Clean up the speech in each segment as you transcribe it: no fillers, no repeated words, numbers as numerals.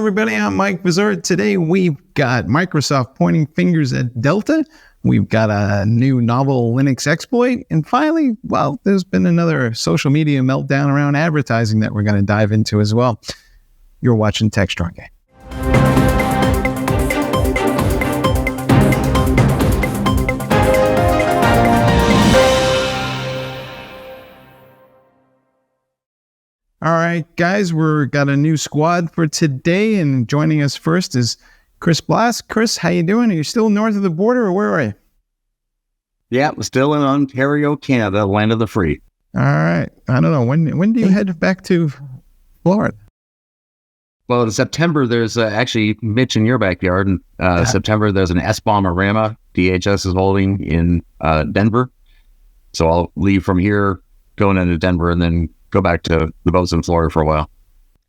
everybody. I'm Mike Vizard. Today, we've got Microsoft pointing fingers at Delta. We've got a new novel Linux exploit. And finally, well, there's been another social media meltdown around advertising that we're going to dive into as well. You're watching Techstrong Gang. All right, guys, we've got a new squad for today, and joining us first is Chris Blask. Chris, how you doing? Are you still north of the border, or where are you? Yeah, we're still in Ontario, Canada, land of the free. All right. I don't know. When do you head back to Florida? Well, in September, there's actually, Mitch, in your backyard. In September, there's an S-Bomberama DHS is holding in Denver. So I'll leave from here, going into Denver, and then go back to the boats in Florida for a while.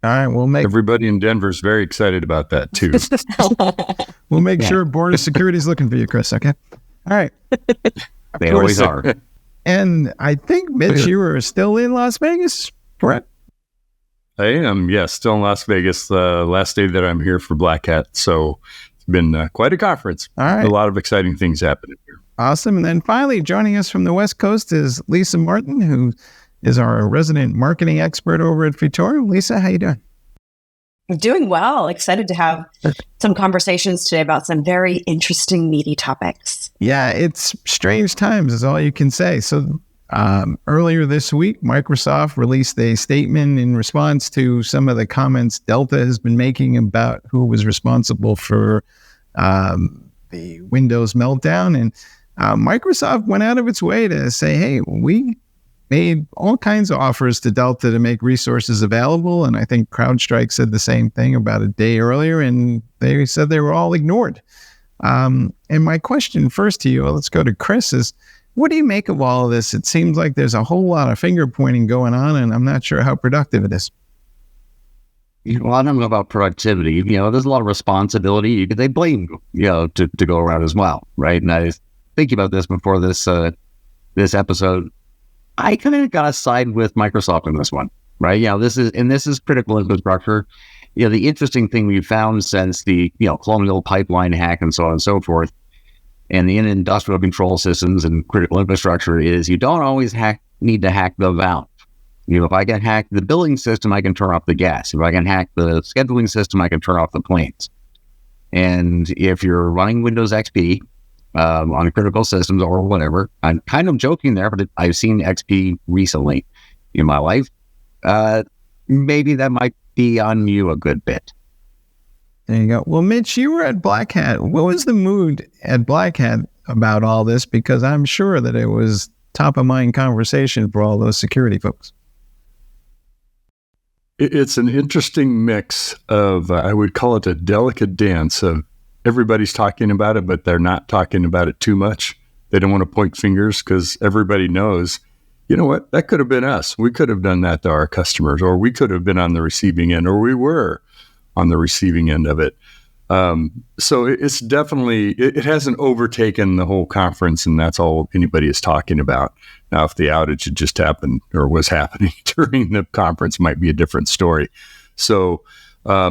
All right, everybody in Denver is very excited about that too. We'll make sure border security is looking for you, Chris. Okay. All right. They always are. And I think, Mitch, you are still in Las Vegas, correct? I am, yes, still in Las Vegas. The last day that I'm here for Black Hat, so it's been quite a conference. All right. A lot of exciting things happening here. Awesome. And then finally, joining us from the West Coast is Lisa Martin, who is our resident marketing expert over at Futurum. Lisa, how you doing? I'm doing well. Excited to have some conversations today about some very interesting, meaty topics. Yeah, it's strange times is all you can say. So earlier this week, Microsoft released a statement in response to some of the comments Delta has been making about who was responsible for the Windows meltdown. And Microsoft went out of its way to say, hey, we made all kinds of offers to Delta to make resources available. And I think CrowdStrike said the same thing about a day earlier, and they said they were all ignored. And my question first to you, let's go to Chris, is what do you make of all of this? It seems like there's a whole lot of finger pointing going on, and I'm not sure how productive it is. Well, I don't know about productivity. There's a lot of responsibility. They blame, to go around as well, right? And I was thinking about this before this episode. I kind of got to side with Microsoft on this one, right? This is critical infrastructure. The interesting thing we've found since the, Colonial Pipeline hack and so on and so forth, and the industrial control systems and critical infrastructure is you don't always need to hack the valve. If I can hack the billing system, I can turn off the gas. If I can hack the scheduling system, I can turn off the planes. And if you're running Windows XP, on critical systems or whatever. I'm kind of joking there, but I've seen XP recently in my life. Maybe that might be on you a good bit. There you go. Well, Mitch, you were at Black Hat. What was the mood at Black Hat about all this? Because I'm sure that it was top of mind conversation for all those security folks. It's an interesting mix of, I would call it a delicate dance of everybody's talking about it, but they're not talking about it too much. They don't want to point fingers because everybody knows, you know what, that could have been us. We could have done that to our customers, or we could have been on the receiving end, or we were on the receiving end of it. So it's definitely, it hasn't overtaken the whole conference, and that's all anybody is talking about. Now, if the outage had just happened or was happening during the conference, might be a different story. So I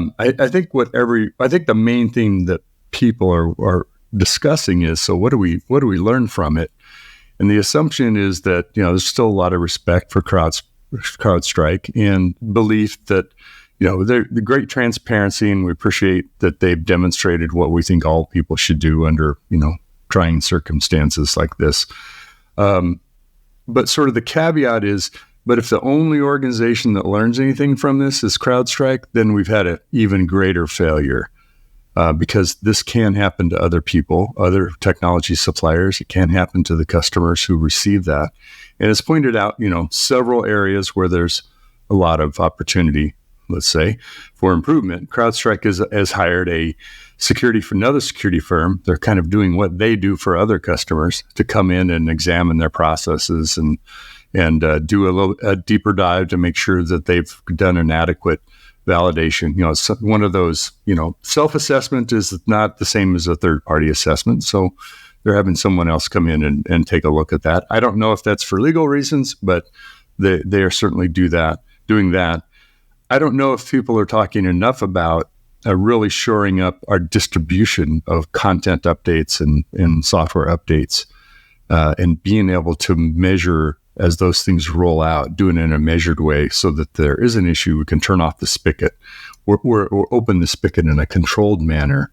think the main thing that people are discussing is, so what do we learn from it? And the assumption is that, there's still a lot of respect for CrowdStrike and belief that, the great transparency, and we appreciate that they've demonstrated what we think all people should do under, trying circumstances like this. But sort of the caveat is, but if the only organization that learns anything from this is CrowdStrike, then we've had an even greater failure. Because this can happen to other people, other technology suppliers. It can happen to the customers who receive that. And it's pointed out, several areas where there's a lot of opportunity, let's say, for improvement. CrowdStrike has hired another security firm. They're kind of doing what they do for other customers to come in and examine their processes and do a deeper dive to make sure that they've done an adequate validation. It's one of those, self-assessment is not the same as a third-party assessment. So they're having someone else come in and take a look at that. I don't know if that's for legal reasons, but they are certainly doing that. I don't know if people are talking enough about really shoring up our distribution of content updates and software updates, and being able to measure as those things roll out, doing it in a measured way so that there is an issue, we can turn off the spigot or open the spigot in a controlled manner,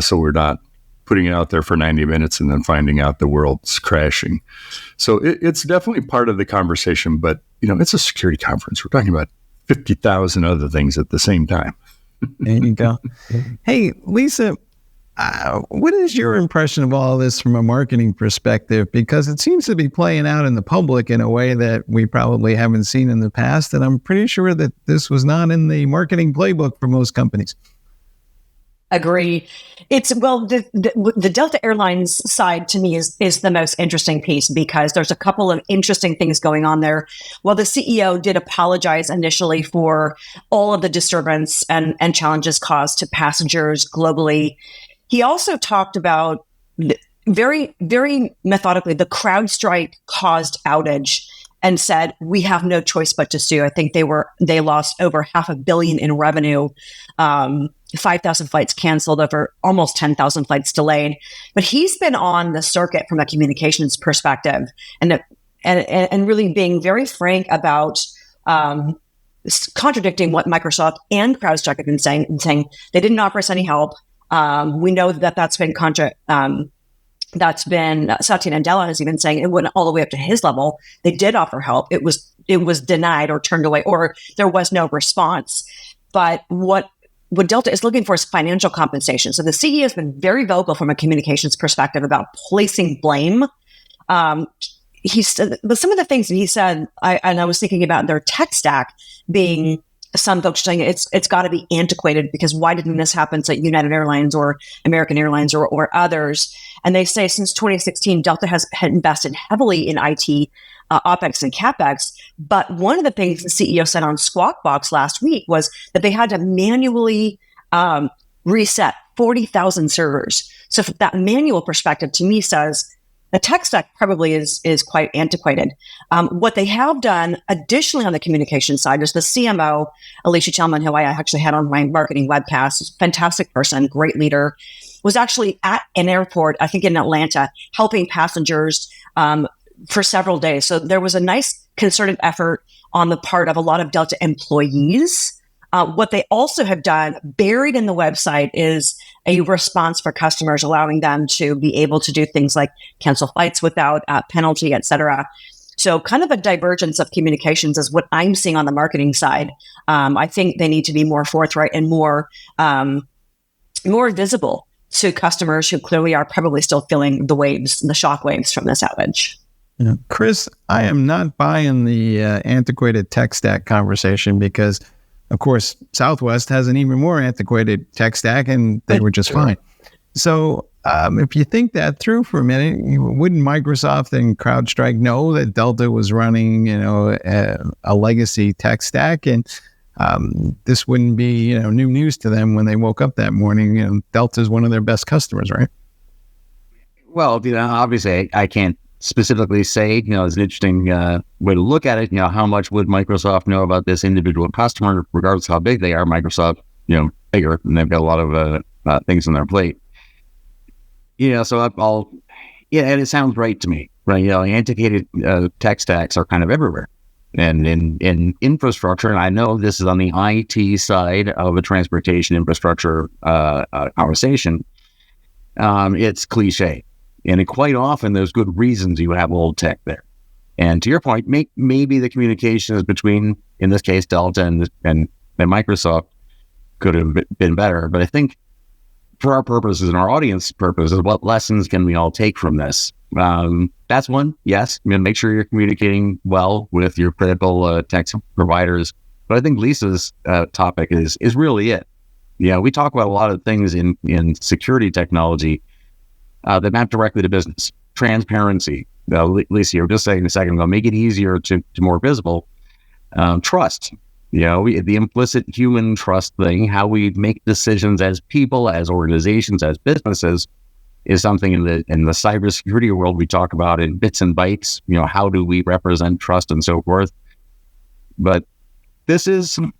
so we're not putting it out there for 90 minutes and then finding out the world's crashing. So it's definitely part of the conversation, but it's a security conference. We're talking about 50,000 other things at the same time. There you go. Hey, Lisa, what is your impression of all this from a marketing perspective? Because it seems to be playing out in the public in a way that we probably haven't seen in the past. And I'm pretty sure that this was not in the marketing playbook for most companies. Agree. The Delta Airlines side to me is the most interesting piece, because there's a couple of interesting things going on there. Well, the CEO did apologize initially for all of the disturbance and challenges caused to passengers globally. He also talked about very, very methodically the CrowdStrike caused outage and said, we have no choice but to sue. I think they lost over $500 million in revenue. 5,000 flights canceled, over almost 10,000 flights delayed. But he's been on the circuit from a communications perspective, and really being very frank about contradicting what Microsoft and CrowdStrike have been saying they didn't offer us any help. We know that's been Satya Nadella has even saying it went all the way up to his level. They did offer help. It was denied or turned away, or there was no response. But what Delta is looking for is financial compensation. So the CEO has been very vocal from a communications perspective about placing blame. He said, but some of the things that he said, I was thinking about their tech stack being, some folks saying it's got to be antiquated, because why didn't this happen to United Airlines or American Airlines or others? And they say since 2016, Delta had invested heavily in IT, OpEx and CapEx. But one of the things the CEO said on Squawk Box last week was that they had to manually reset 40,000 servers. So from that manual perspective, to me, says the tech stack probably is quite antiquated. What they have done additionally on the communication side is the CMO, Alicia Chelman, who I actually had on my marketing webcast, fantastic person, great leader, was actually at an airport, I think in Atlanta, helping passengers for several days. So there was a nice concerted effort on the part of a lot of Delta employees. What they also have done, buried in the website, is a response for customers, allowing them to be able to do things like cancel flights without penalty, et cetera. So kind of a divergence of communications is what I'm seeing on the marketing side. I think they need to be more forthright and more visible to customers who clearly are probably still feeling the shock waves from this outage. Chris, I am not buying the antiquated tech stack conversation, because, of course, Southwest has an even more antiquated tech stack, and they were just fine. So if you think that through for a minute, wouldn't Microsoft and CrowdStrike know that Delta was running, a legacy tech stack, and this wouldn't be, new news to them when they woke up that morning? Delta is one of their best customers, right? Well, obviously, I can't specifically say, it's an interesting way to look at it. How much would Microsoft know about this individual customer, regardless of how big they are? Microsoft, bigger, and they've got a lot of things on their plate. So and it sounds right to me, right? Antiquated tech stacks are kind of everywhere, and in infrastructure. And I know this is on the IT side of a transportation infrastructure conversation. It's cliche. And quite often, there's good reasons you have old tech there. And to your point, maybe the communications between, in this case, Delta and Microsoft could have been better. But I think for our purposes and our audience purposes, what lessons can we all take from this? That's one, yes. Make sure you're communicating well with your critical tech providers. But I think Lisa's topic is really it. We talk about a lot of things in security technology that map directly to business. Transparency. Lisa, you were just saying a second ago, make it easier to more visible. Trust. The implicit human trust thing, how we make decisions as people, as organizations, as businesses, is something in the cybersecurity world we talk about in bits and bytes. How do we represent trust and so forth? But this is, and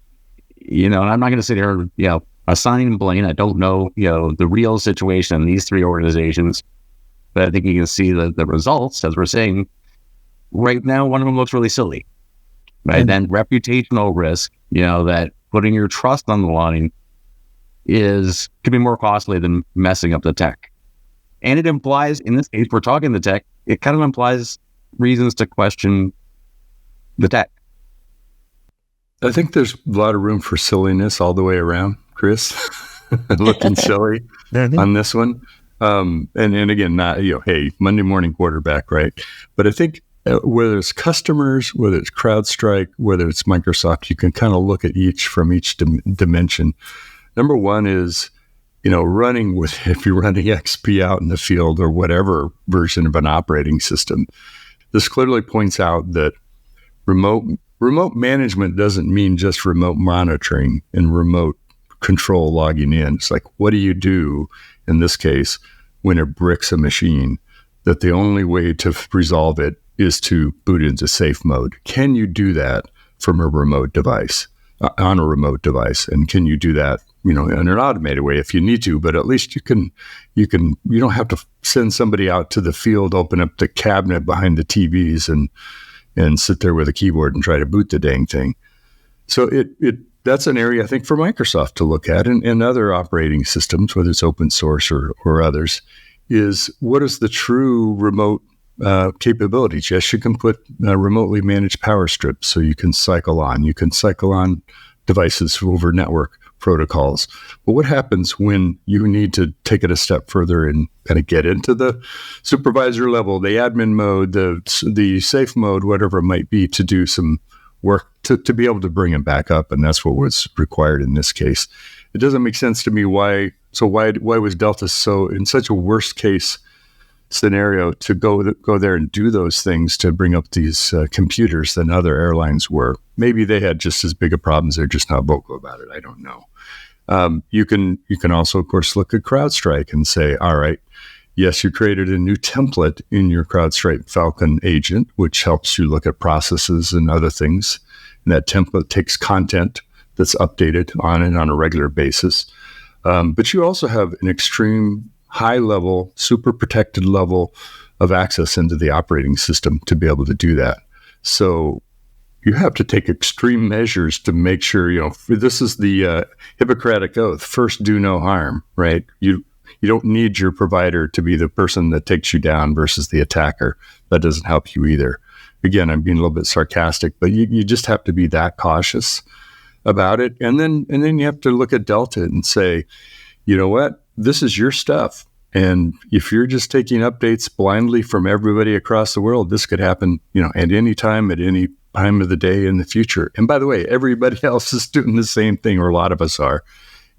I'm not going to sit here, assigning blame. I don't know, the real situation in these three organizations, but I think you can see the results, as we're saying. Right now, one of them looks really silly, right? And reputational risk, that putting your trust on the line could be more costly than messing up the tech. And it implies, in this case, we're talking the tech, it kind of implies reasons to question the tech. I think there's a lot of room for silliness all the way around, Chris. Looking silly on this one. And again, not, hey, Monday morning quarterback, right? But I think whether it's customers, whether it's CrowdStrike, whether it's Microsoft, you can kind of look at each from each dimension. Number one is, if you're running XP out in the field or whatever version of an operating system, this clearly points out that remote management doesn't mean just remote monitoring and remote control logging in. It's like, what do you do in this case when it bricks a machine? That the only way to resolve it is to boot into safe mode. Can you do that from a remote device, on a remote device? And can you do that, in an automated way if you need to? But at least you don't have to send somebody out to the field, open up the cabinet behind the TVs and sit there with a keyboard and try to boot the dang thing. So that's an area I think for Microsoft to look at and other operating systems, whether it's open source or others, is what is the true remote capabilities? Yes, you can put remotely managed power strips so you can cycle on. You can cycle on devices over network protocols. But what happens when you need to take it a step further and kind of get into the supervisor level, the admin mode, the safe mode, whatever it might be, to do some work to be able to bring it back up? And that's what was required in this case. It doesn't make sense to me why was Delta so in such a worst case scenario to go there and do those things to bring up these computers than other airlines were. Maybe they had just as big a problems. They're just not vocal about it. I don't know. You can also, of course, look at CrowdStrike and say, all right, yes, you created a new template in your CrowdStrike Falcon agent, which helps you look at processes and other things. And that template takes content that's updated on a regular basis. But you also have an extreme high level, super protected level of access into the operating system to be able to do that. So you have to take extreme measures to make sure, this is the Hippocratic Oath, first do no harm, right? You don't need your provider to be the person that takes you down versus the attacker. That doesn't help you either. Again, I'm being a little bit sarcastic, but you just have to be that cautious about it. And then you have to look at Delta and say, you know what? This is your stuff. And if you're just taking updates blindly from everybody across the world, this could happen, at any time of the day in the future. And by the way, everybody else is doing the same thing, or a lot of us are.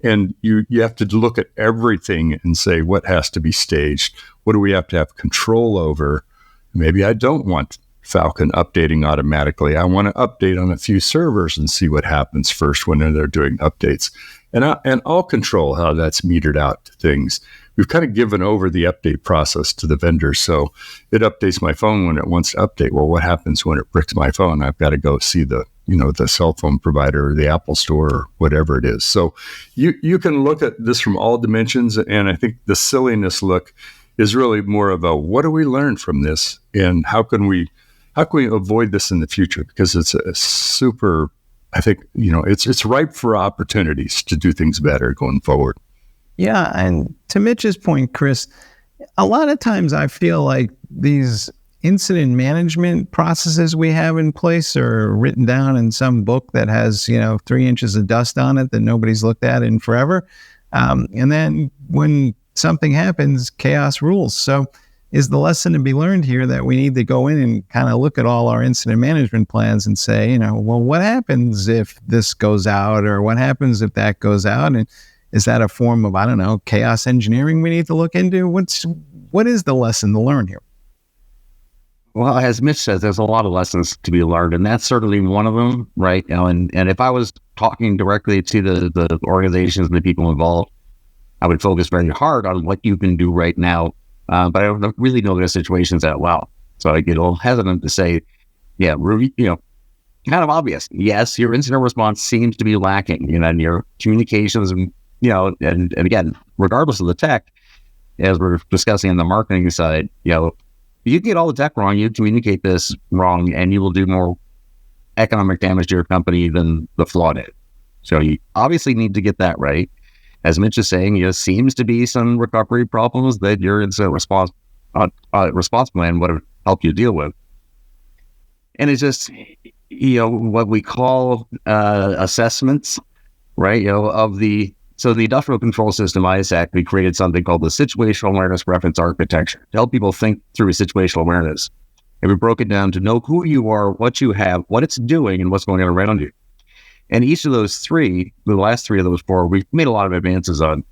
And you have to look at everything and say, what has to be staged? What do we have to have control over? Maybe I don't want Falcon updating automatically. I want to update on a few servers and see what happens first when they're doing updates. And I'll control how that's metered out to things. We've kind of given over the update process to the vendor. So it updates my phone when it wants to update. Well, what happens when it bricks my phone? I've got to go see the cell phone provider or the Apple store or whatever it is. So you can look at this from all dimensions. And I think the silliness look is really more of a, what do we learn from this? And how can we avoid this in the future? Because it's a super, I think, it's ripe for opportunities to do things better going forward. Yeah. And to Mitch's point, Chris, a lot of times I feel like these incident management processes we have in place are written down in some book that has, 3 inches of dust on it that nobody's looked at in forever. And then when something happens, chaos rules. So is the lesson to be learned here that we need to go in and kind of look at all our incident management plans and say, well, what happens if this goes out, or what happens if that goes out? And is that a form of, chaos engineering we need to look into? What is the lesson to learn here? Well, as Mitch says, there's a lot of lessons to be learned, and that's certainly one of them, right? And if I was talking directly to the organizations and the people involved, I would focus very hard on what you can do right now. But I don't really know their situations that well. So I get a little hesitant to say, kind of obvious. Yes, your incident response seems to be lacking, and your communications and again, regardless of the tech, as we're discussing on the marketing side, you get all the tech wrong, you communicate this wrong, and you will do more economic damage to your company than the flaw did. So you obviously need to get that right. As Mitch is saying, seems to be some recovery problems that your incident response plan would have helped you deal with. And it's just, what we call assessments, right? So the Industrial Control System, ISAC, we created something called the Situational Awareness Reference Architecture to help people think through situational awareness. And we broke it down to know who you are, what you have, what it's doing, and what's going on around you. And each of those three, the last three of those four, we've made a lot of advances on.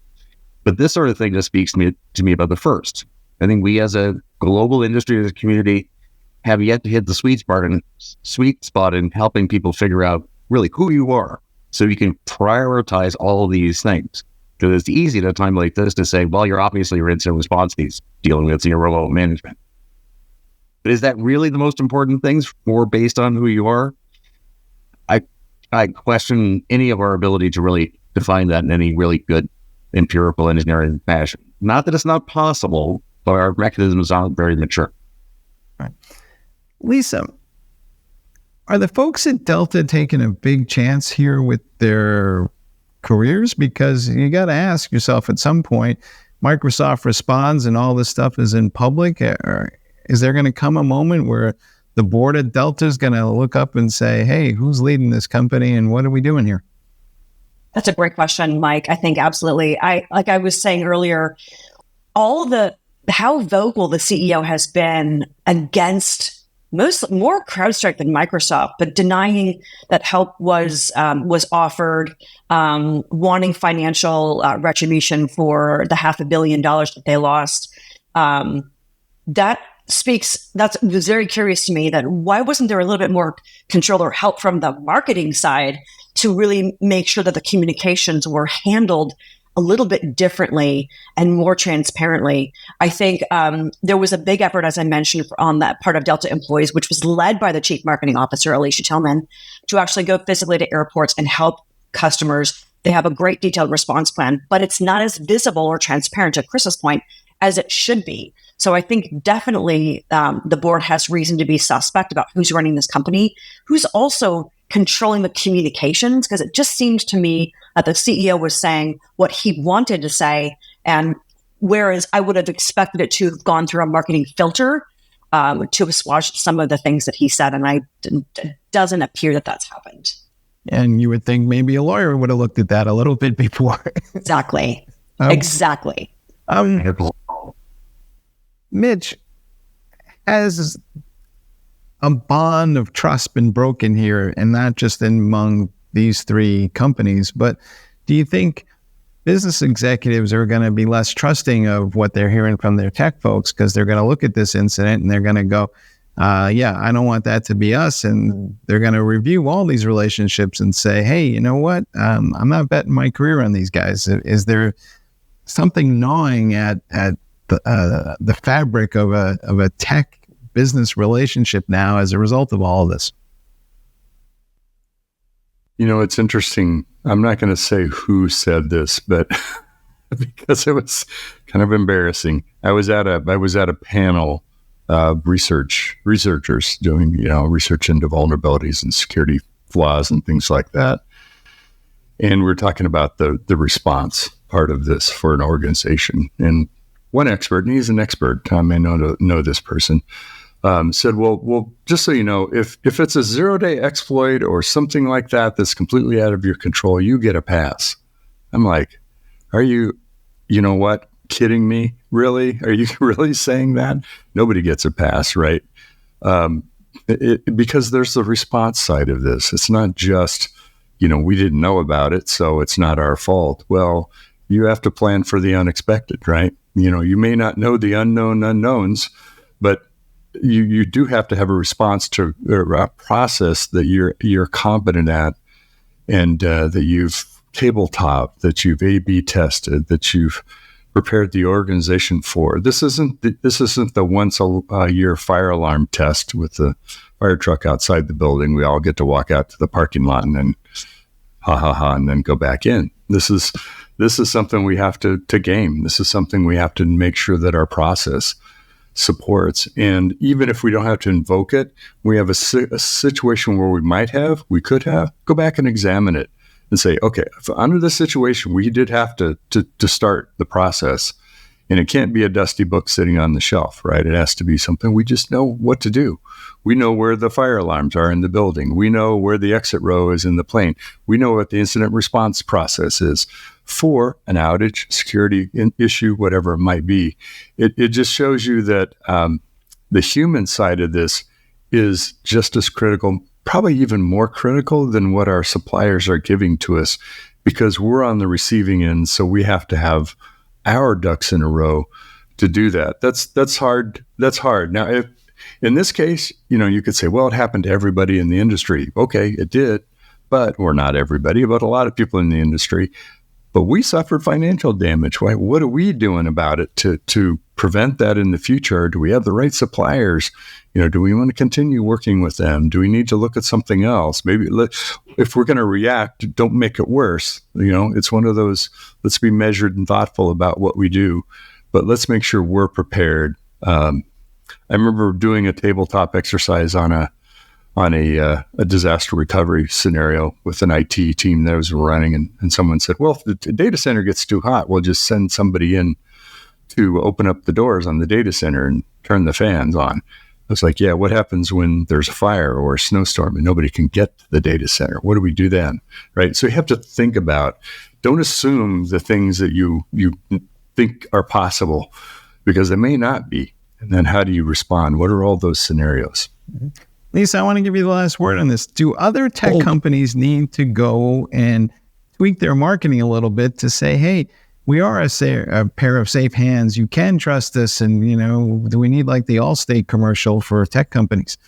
But this sort of thing just speaks to me about the first. I think we as a global industry, as a community, have yet to hit the sweet spot in helping people figure out really who you are so you can prioritize all of these things. Because it's easy at a time like this to say, well, you're obviously your incident response needs dealing with your remote management. But is that really the most important things based on who you are? I question any of our ability to really define that in any really good empirical engineering fashion. Not that it's not possible, but our mechanisms aren't very mature. Right. Lisa, are the folks at Delta taking a big chance here with their careers? Because you got to ask yourself at some point, Microsoft responds and all this stuff is in public. Or is there going to come a moment where the board at Delta is going to look up and say, hey, who's leading this company and what are we doing here? That's a great question, Mike. I think absolutely. Like I was saying earlier, how vocal the CEO has been against more CrowdStrike than Microsoft, but denying that help was offered, wanting financial retribution for the $500 million that they lost. That's very curious to me that why wasn't there a little bit more control or help from the marketing side to really make sure that the communications were handled a little bit differently and more transparently. I think there was a big effort, as I mentioned, on that part of Delta employees, which was led by the Chief Marketing Officer, Alicia Tillman, to actually go physically to airports and help customers. They have a great detailed response plan, but it's not as visible or transparent, to Chris's point, as it should be. So I think definitely the board has reason to be suspect about who's running this company, who's also controlling the communications, because it just seems to me that the CEO was saying what he wanted to say, and whereas I would have expected it to have gone through a marketing filter to assuage some of the things that he said, and it doesn't appear that that's happened. And you would think maybe a lawyer would have looked at that a little bit before. Exactly. Exactly. Mitch, has a bond of trust been broken here, and not just among these three companies, but do you think business executives are going to be less trusting of what they're hearing from their tech folks because they're going to look at this incident and they're going to go, yeah, I don't want that to be us. And they're going to review all these relationships and say, hey, you know what? I'm not betting my career on these guys. Is there something gnawing at the fabric of a tech business relationship now as a result of all of this? You know, it's interesting. I'm not going to say who said this, but because it was kind of embarrassing. I was at a panel of researchers doing, research into vulnerabilities and security flaws and things like that. And we're talking about the response part of this for an organization. And one expert, and he's an expert, Tom may know this person, said, well, just so you know, if it's a 0-day exploit or something like that that's completely out of your control, you get a pass. I'm like, are you, kidding me? Really? Are you really saying that? Nobody gets a pass, right? Because there's the response side of this. It's not just, we didn't know about it, so it's not our fault. Well, you have to plan for the unexpected, right? You may not know the unknown unknowns, but you do have to have a response to a process that you're competent at, and that you've tabletop, that you've A/B tested, that you've prepared the organization for. This isn't the once a year fire alarm test with the fire truck outside the building. We all get to walk out to the parking lot and then and then go back in. This this is something we have to game. This is something we have to make sure that our process supports. And even if we don't have to invoke it, we have a situation where we could have, go back and examine it and say, okay, if under this situation, we did have to start the process. And it can't be a dusty book sitting on the shelf, right? It has to be something we just know what to do. We know where the fire alarms are in the building. We know where the exit row is in the plane. We know what the incident response process is for an outage, security issue, whatever it might be. It just shows you that the human side of this is just as critical, probably even more critical than what our suppliers are giving to us, because we're on the receiving end. So we have to have our ducks in a row to do that. That's hard. That's hard. Now, if in this case, you could say, well, it happened to everybody in the industry. Okay, it did, or not everybody, but a lot of people in the industry. But we suffered financial damage. Right? What are we doing about it to prevent that in the future? Do we have the right suppliers? Do we want to continue working with them? Do we need to look at something else? Maybe if we're going to react, don't make it worse. It's one of those, let's be measured and thoughtful about what we do, but let's make sure we're prepared. I remember doing a tabletop exercise on a disaster recovery scenario with an IT team that was running, and someone said, well, if the data center gets too hot, we'll just send somebody in to open up the doors on the data center and turn the fans on. I was like, yeah, what happens when there's a fire or a snowstorm and nobody can get to the data center? What do we do then? Right? So you have to think about, don't assume the things that you think are possible, because they may not be. And then how do you respond? What are all those scenarios? Lisa, I want to give you the last word on this. Do other tech companies need to go and tweak their marketing a little bit to say, hey, we are a pair of safe hands. You can trust us. And, do we need like the Allstate commercial for tech companies?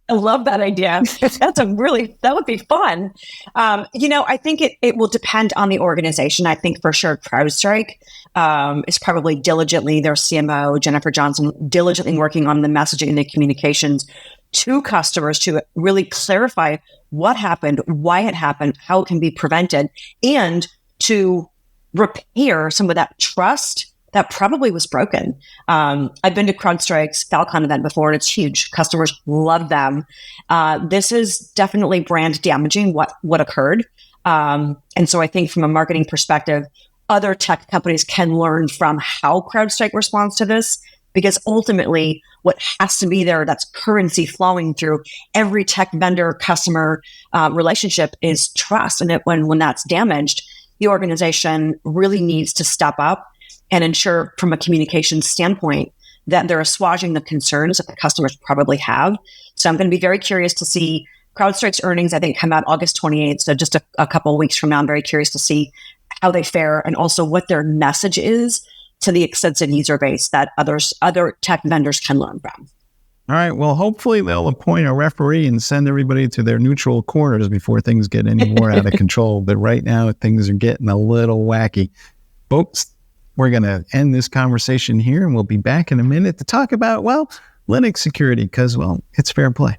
I love that idea. That would be fun. I think it will depend on the organization. I think for sure CrowdStrike is probably diligently, their CMO, Jennifer Johnson, diligently working on the messaging and the communications to customers to really clarify what happened, why it happened, how it can be prevented, and to repair some of that trust that probably was broken. I've been to CrowdStrike's Falcon event before, and it's huge. Customers love them. This is definitely brand damaging, what occurred. And so I think from a marketing perspective, other tech companies can learn from how CrowdStrike responds to this, because ultimately what has to be there, that's currency flowing through every tech vendor customer relationship, is trust. And when that's damaged, the organization really needs to step up and ensure from a communication standpoint that they're assuaging the concerns that the customers probably have. So I'm going to be very curious to see CrowdStrike's earnings, I think, come out August 28th. So just a couple of weeks from now, I'm very curious to see how they fare and also what their message is to the extensive user base that other tech vendors can learn from. All right. Well, hopefully they'll appoint a referee and send everybody to their neutral corners before things get any more out of control. But right now, things are getting a little wacky. Folks, we're going to end this conversation here, and we'll be back in a minute to talk about, Linux security, because, it's fair play.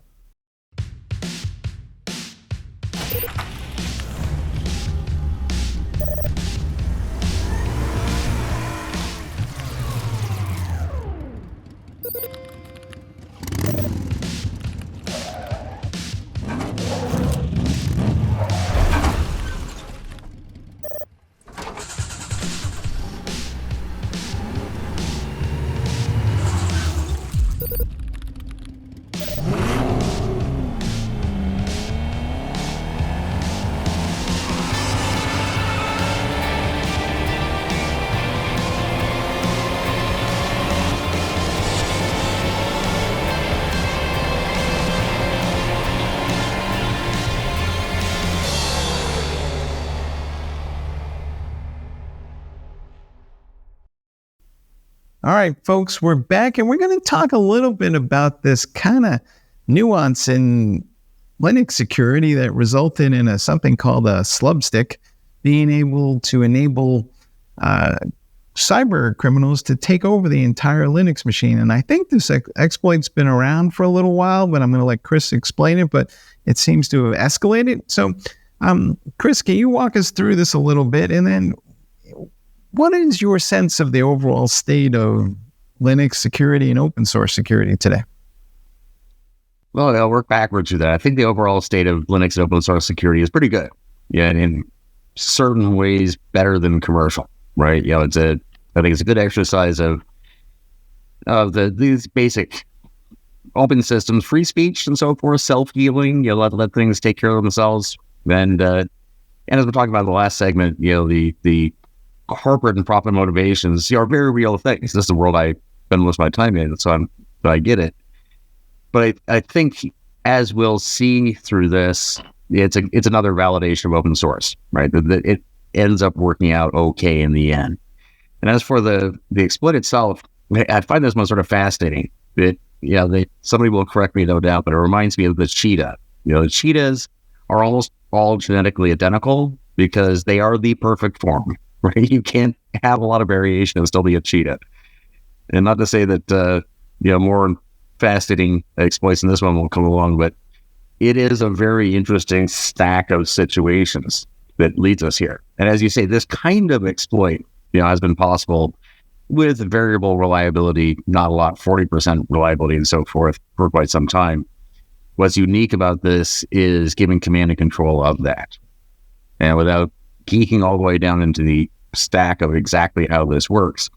All right, folks, we're back, and we're going to talk a little bit about this kind of nuance in Linux security that resulted in something called a slubstick, being able to enable cyber criminals to take over the entire Linux machine. And I think this exploit's been around for a little while, but I'm going to let Chris explain it, but it seems to have escalated. So Chris, can you walk us through this a little bit? And then what is your sense of the overall state of Linux security and open source security today? Well, I'll work backwards through that. I think the overall state of Linux and open source security is pretty good. Yeah, and in certain ways better than commercial, right? I think it's a good exercise of these basic open systems, free speech and so forth, self-healing, let things take care of themselves. And as we're talking about in the last segment, the corporate and profit motivations are very real things. This is the world I spend most of my time in, so I get it. But I think, as we'll see through this, it's another validation of open source, right? That it ends up working out okay in the end. And as for the exploit itself, I find this one sort of fascinating. Somebody will correct me, no doubt, but it reminds me of the cheetah. The cheetahs are almost all genetically identical because they are the perfect form, right? You can't have a lot of variation and still be a cheetah. And not to say that more fascinating exploits in this one will come along, but it is a very interesting stack of situations that leads us here. And as you say, this kind of exploit, has been possible with variable reliability, not a lot, 40% reliability and so forth for quite some time. What's unique about this is giving command and control of that. And without geeking all the way down into the stack of exactly how this works,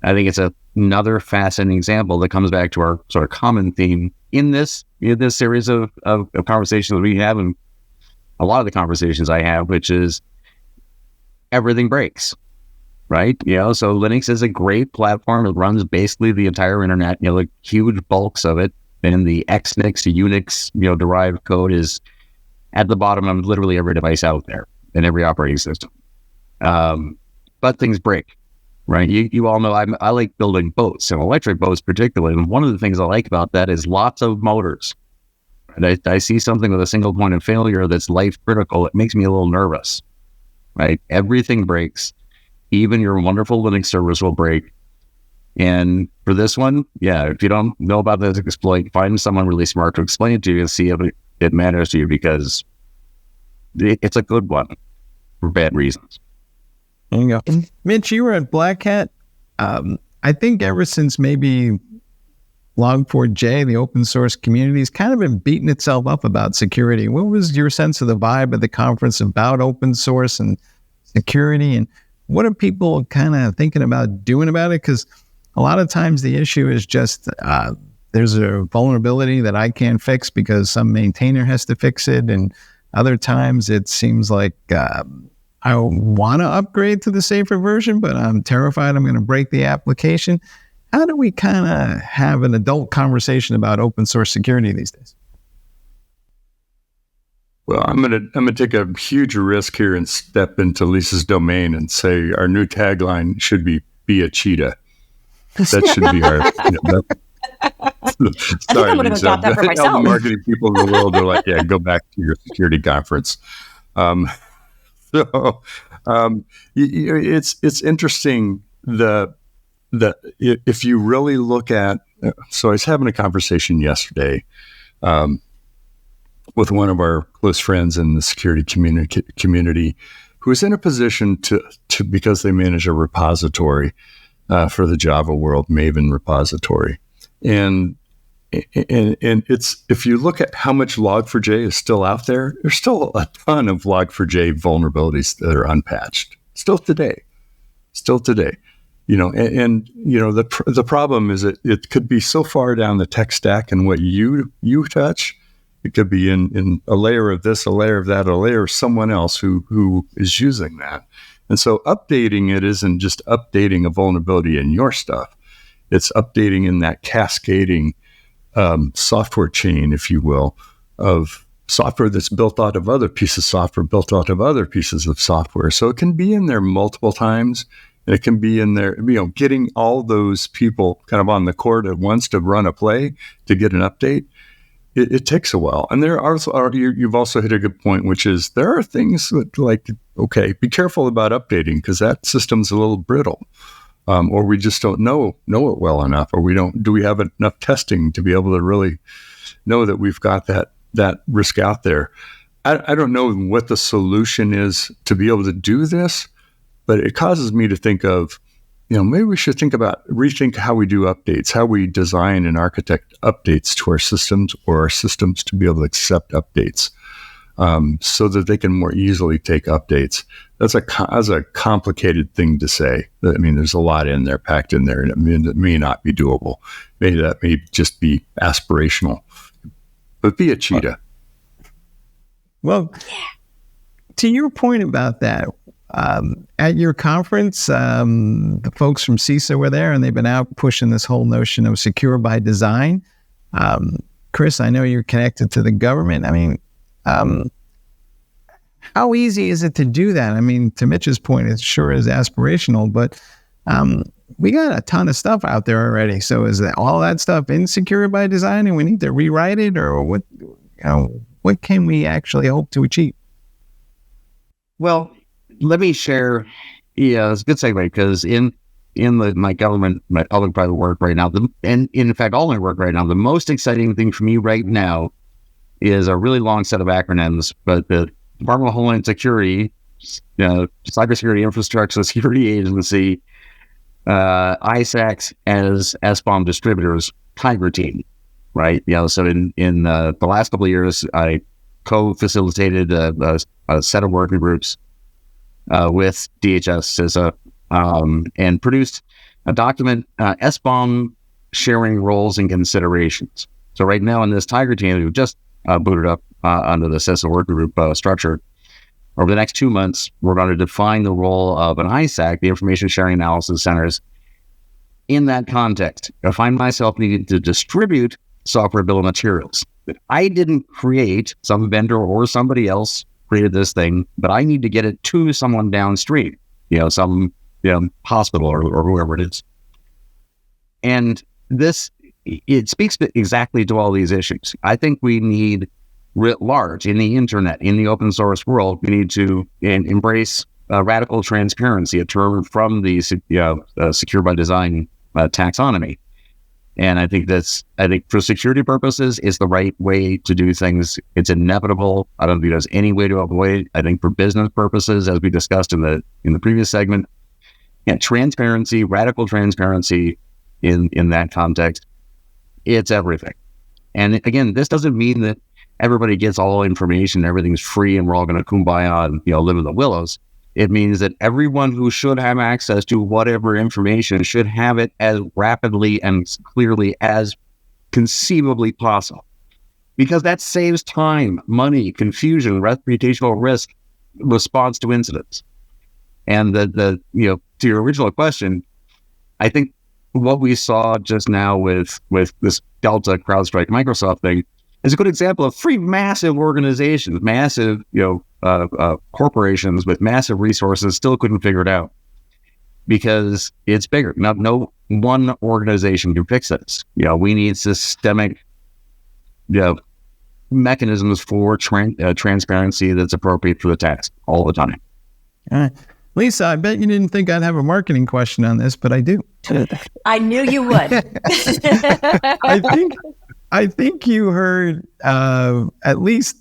I think it's another fascinating example that comes back to our sort of common theme in this series of conversations that we have, and a lot of the conversations I have, which is everything breaks, right? So Linux is a great platform. It runs basically the entire internet, like huge bulks of it, and the Xnix, Unix, derived code is at the bottom of literally every device out there in every operating system. But things break. Right. You all know I like building boats, and electric boats particularly. And one of the things I like about that is lots of motors. And I see something with a single point of failure that's life critical. It makes me a little nervous. Right. Everything breaks. Even your wonderful Linux servers will break. And for this one, if you don't know about this exploit, find someone really smart to explain it to you and see if it matters to you, because it's a good one for bad reasons. There you go. Mitch, you were at Black Hat. I think ever since maybe Log4j, the open source community has kind of been beating itself up about security. What was your sense of the vibe at the conference about open source and security? And what are people kind of thinking about doing about it? Because a lot of times the issue is just there's a vulnerability that I can't fix because some maintainer has to fix it. And other times it seems like I want to upgrade to the safer version, but I'm terrified I'm going to break the application. How do we kind of have an adult conversation about open source security these days? Well, I'm gonna take a huge risk here and step into Lisa's domain and say our new tagline should be a cheetah. That should be our. Sorry, I'm going to adopt that for myself. All the marketing people in the world are like, go back to your security conference. It's interesting if you really look at. So I was having a conversation yesterday with one of our close friends in the security community who is in a position to because they manage a repository for the Java world, Maven repository, and it's, if you look at how much Log4j is still out there, there's still a ton of Log4j vulnerabilities that are unpatched still today. The problem is that it could be so far down the tech stack and what you touch. It could be in a layer of this, a layer of that, a layer of someone else who is using that. And so updating it isn't just updating a vulnerability in your stuff. It's updating in that cascading software chain, if you will, of software that's built out of other pieces of software, built out of other pieces of software. So it can be in there multiple times, and it can be in there, getting all those people kind of on the court at once to run a play, to get an update. It takes a while. And there are, you've also hit a good point, which is there are things that, like, okay, be careful about updating because that system's a little brittle. Or we just don't know it well enough, or do we have enough testing to be able to really know that we've got that risk out there? I don't know what the solution is to be able to do this, but it causes me to think of, maybe we should rethink how we do updates, how we design and architect updates to our systems, or our systems to be able to accept updates, so that they can more easily take updates. That's a complicated thing to say. I mean, there's a lot packed in there, and it may not be doable. Maybe that may just be aspirational, but be a cheetah. Well, to your point about that, at your conference, the folks from CISA were there, and they've been out pushing this whole notion of secure by design. Chris, I know you're connected to the government. I mean, how easy is it to do that? I mean, to Mitch's point, it sure is aspirational, but we got a ton of stuff out there already. So is that all that stuff insecure by design, and we need to rewrite it, or what? What can we actually hope to achieve? Well, let me share. Yeah, it's a good segue, because in my government, my public-private work right now, and in fact, all my work right now, the most exciting thing for me right now is a really long set of acronyms, but the Department of Homeland Security, Cybersecurity Infrastructure Security Agency, ISACs as SBOM distributors, Tiger Team, right? So in the last couple of years, I co-facilitated a set of working groups with DHS, CISA, and produced a document, SBOM sharing roles and considerations. So right now in this Tiger Team, we've just booted up under the CISA working group structure. Over the next 2 months, we're going to define the role of an ISAC, the Information Sharing Analysis Centers. In that context, I find myself needing to distribute software bill of materials that I didn't create. Some vendor or somebody else created this thing, but I need to get it to someone downstream, some hospital or whoever it is. And it speaks exactly to all these issues. I think we need, writ large, in the internet, in the open source world, we need to embrace radical transparency, a term from the secure by design taxonomy. And I think for security purposes, it's the right way to do things. It's inevitable. I don't think there's any way to avoid. I think for business purposes, as we discussed in the previous segment, transparency, radical transparency in that context, it's everything. And again, this doesn't mean that everybody gets all information, everything's free, and we're all going to kumbaya and live in the willows. It means that everyone who should have access to whatever information should have it as rapidly and clearly as conceivably possible, because that saves time, money, confusion, reputational risk, response to incidents. And to your original question, I think what we saw just now with this Delta, CrowdStrike, Microsoft thing is a good example of three massive organizations, massive corporations with massive resources still couldn't figure it out because it's bigger. No one organization can fix this. We need systemic mechanisms for transparency that's appropriate for the task all the time. Lisa, I bet you didn't think I'd have a marketing question on this, but I do. I knew you would. I think you heard at least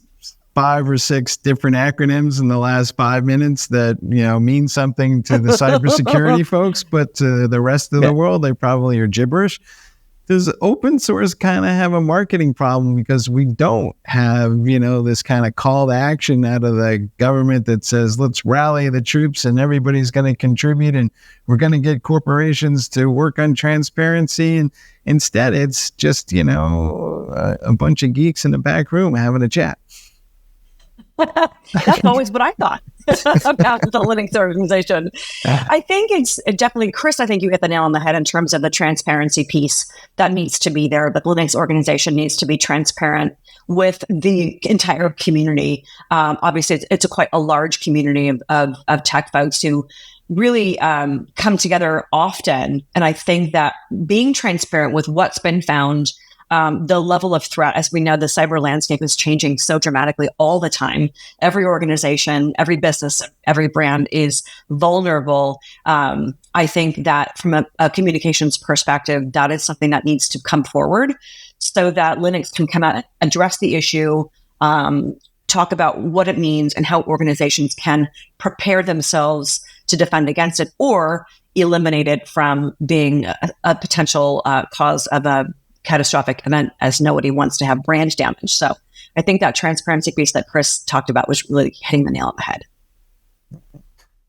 5 or 6 different acronyms in the last 5 minutes that mean something to the cybersecurity folks, but to the rest of the world, they probably are gibberish. Does open source kind of have a marketing problem because we don't have this kind of call to action out of the government that says let's rally the troops and everybody's going to contribute and we're going to get corporations to work on transparency, and instead it's just a bunch of geeks in the back room having a chat. That's always what I thought about the Linux organization. I think it's definitely, Chris, I think you hit the nail on the head in terms of the transparency piece that needs to be there. The Linux organization needs to be transparent with the entire community. Obviously, it's quite a large community of tech folks who really come together often. And I think that being transparent with what's been found, the level of threat, as we know, the cyber landscape is changing so dramatically all the time. Every organization, every business, every brand is vulnerable. I think that from a communications perspective, that is something that needs to come forward so that Linux can come out and address the issue, talk about what it means and how organizations can prepare themselves to defend against it or eliminate it from being a potential cause of a catastrophic event, as nobody wants to have brand damage. So I think that transparency piece that Chris talked about was really hitting the nail on the head.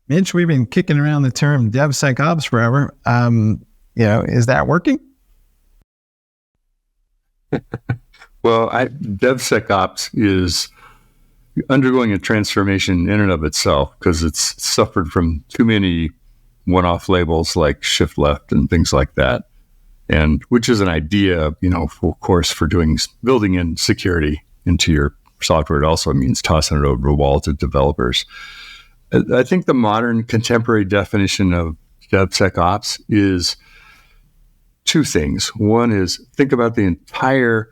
Mitch, we've been kicking around the term DevSecOps forever. Is that working? Well, DevSecOps is undergoing a transformation in and of itself because it's suffered from too many one-off labels like shift left and things like that, and which is an idea, of course, for building in security into your software. It also means tossing it over a wall to developers. I think the modern contemporary definition of DevSecOps is two things. One is think about the entire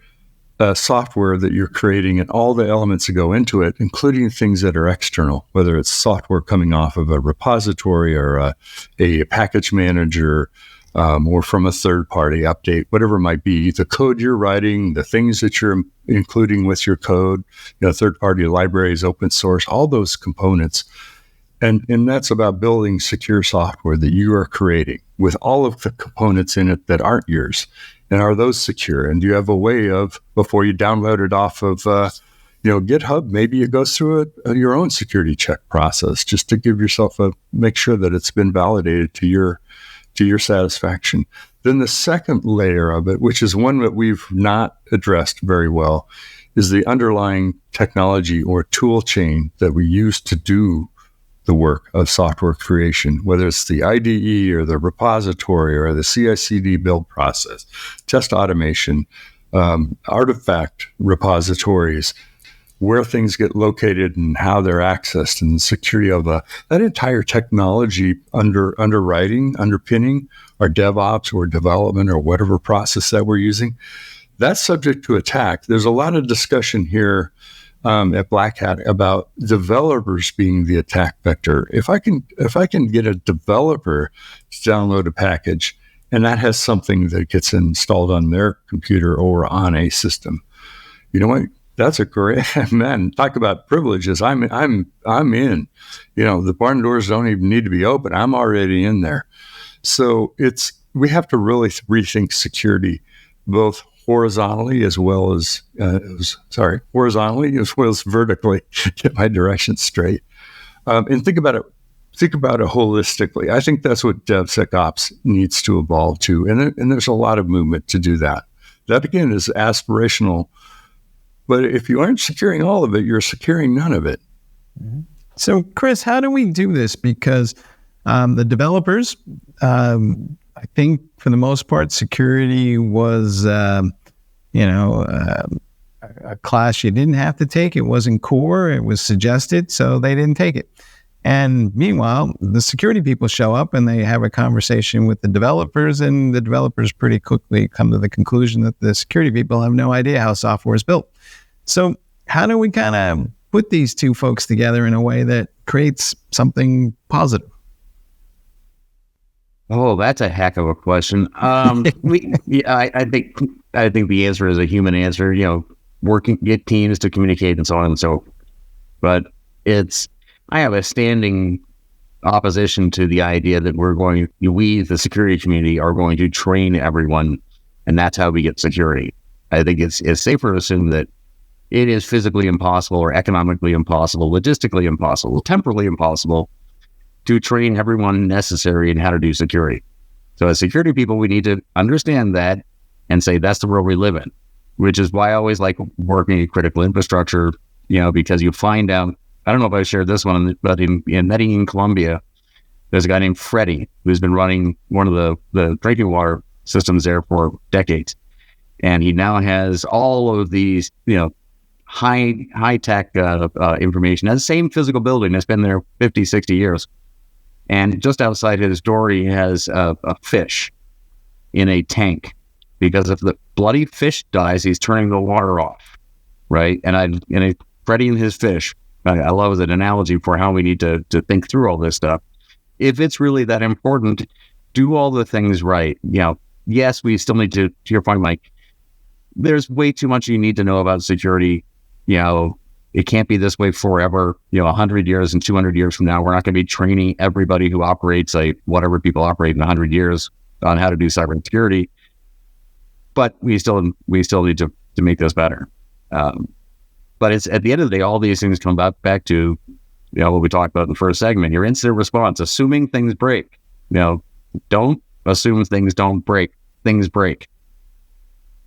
software that you're creating and all the elements that go into it, including things that are external, whether it's software coming off of a repository or a package manager or from a third-party update, whatever it might be, the code you're writing, the things that you're including with your code, third-party libraries, open source, all those components. And that's about building secure software that you are creating with all of the components in it that aren't yours. And are those secure? And do you have a way of, before you download it off of GitHub, maybe it goes through your own security check process just to give yourself make sure that it's been validated to your satisfaction. Then the second layer of it, which is one that we've not addressed very well, is the underlying technology or tool chain that we use to do the work of software creation, whether it's the IDE or the repository or the CI/CD build process, test automation, artifact repositories, where things get located and how they're accessed, and the security of that entire technology underpinning our DevOps or development or whatever process that we're using. That's subject to attack. There's a lot of discussion here at Black Hat about developers being the attack vector. If I can get a developer to download a package and that has something that gets installed on their computer or on a system, you know what? That's a great, man. Talk about privileges. I'm in. The barn doors don't even need to be open. I'm already in there. So we have to really rethink security, both horizontally as well as vertically, get my direction straight, and think about it holistically. I think that's what DevSecOps needs to evolve to, and there's a lot of movement to do that. That again is aspirational, but if you aren't securing all of it, you're securing none of it. So, Chris, how do we do this? Because the developers, I think for the most part, security was, a class you didn't have to take. It wasn't core. It was suggested, so they didn't take it. And meanwhile, the security people show up and they have a conversation with the developers, and the developers pretty quickly come to the conclusion that the security people have no idea how software is built. So how do we kind of put these two folks together in a way that creates something positive? Oh, that's a heck of a question. I think the answer is a human answer. Get teams to communicate and so on and so forth. But I have a standing opposition to the idea that we, the security community, are going to train everyone, and that's how we get security. I think it's safer to assume that it is physically impossible or economically impossible, logistically impossible, temporally impossible to train everyone necessary in how to do security. So as security people, we need to understand that and say that's the world we live in, which is why I always like working in critical infrastructure, because you find out, I don't know if I shared this one, but in Medellin, Colombia, there's a guy named Freddie who's been running one of the drinking water systems there for decades. And he now has all of these, high tech information. Has the same physical building that's been there 50, 60 years. And just outside his door, he has a fish in a tank, because if the bloody fish dies, he's turning the water off, right? And Freddie and his fish, I love that analogy for how we need to think through all this stuff. If it's really that important, do all the things right. Yes, we still need to your point, Mike, there's way too much you need to know about security, it can't be this way forever. 100 years and 200 years from now, we're not going to be training everybody who operates whatever people operate in 100 years on how to do cybersecurity. But we still need to make this better. But it's at the end of the day, all these things come back to what we talked about in the first segment. Your incident response, assuming things break. Don't assume things don't break. Things break.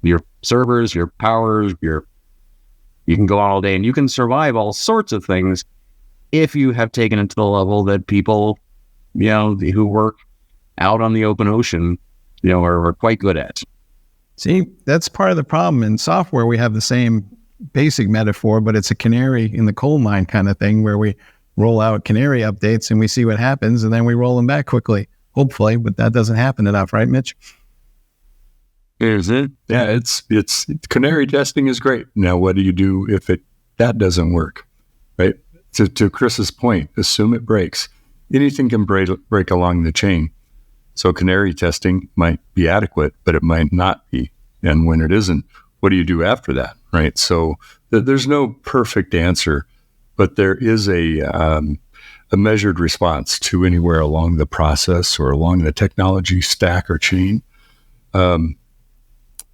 Your servers, your powers, you can go on all day and you can survive all sorts of things if you have taken it to the level that people, who work out on the open ocean, are quite good at. See, that's part of the problem. In software, we have the same basic metaphor, but it's a canary in the coal mine kind of thing where we roll out canary updates and we see what happens and then we roll them back quickly, hopefully, but that doesn't happen enough, right, Mitch? Is it? Yeah, it's canary testing is great. Now, what do you do if that doesn't work, right? To Chris's point, assume it breaks. Anything can break along the chain. So canary testing might be adequate, but it might not be. And when it isn't, what do you do after that, right? So there's no perfect answer, but there is a measured response to anywhere along the process or along the technology stack or chain.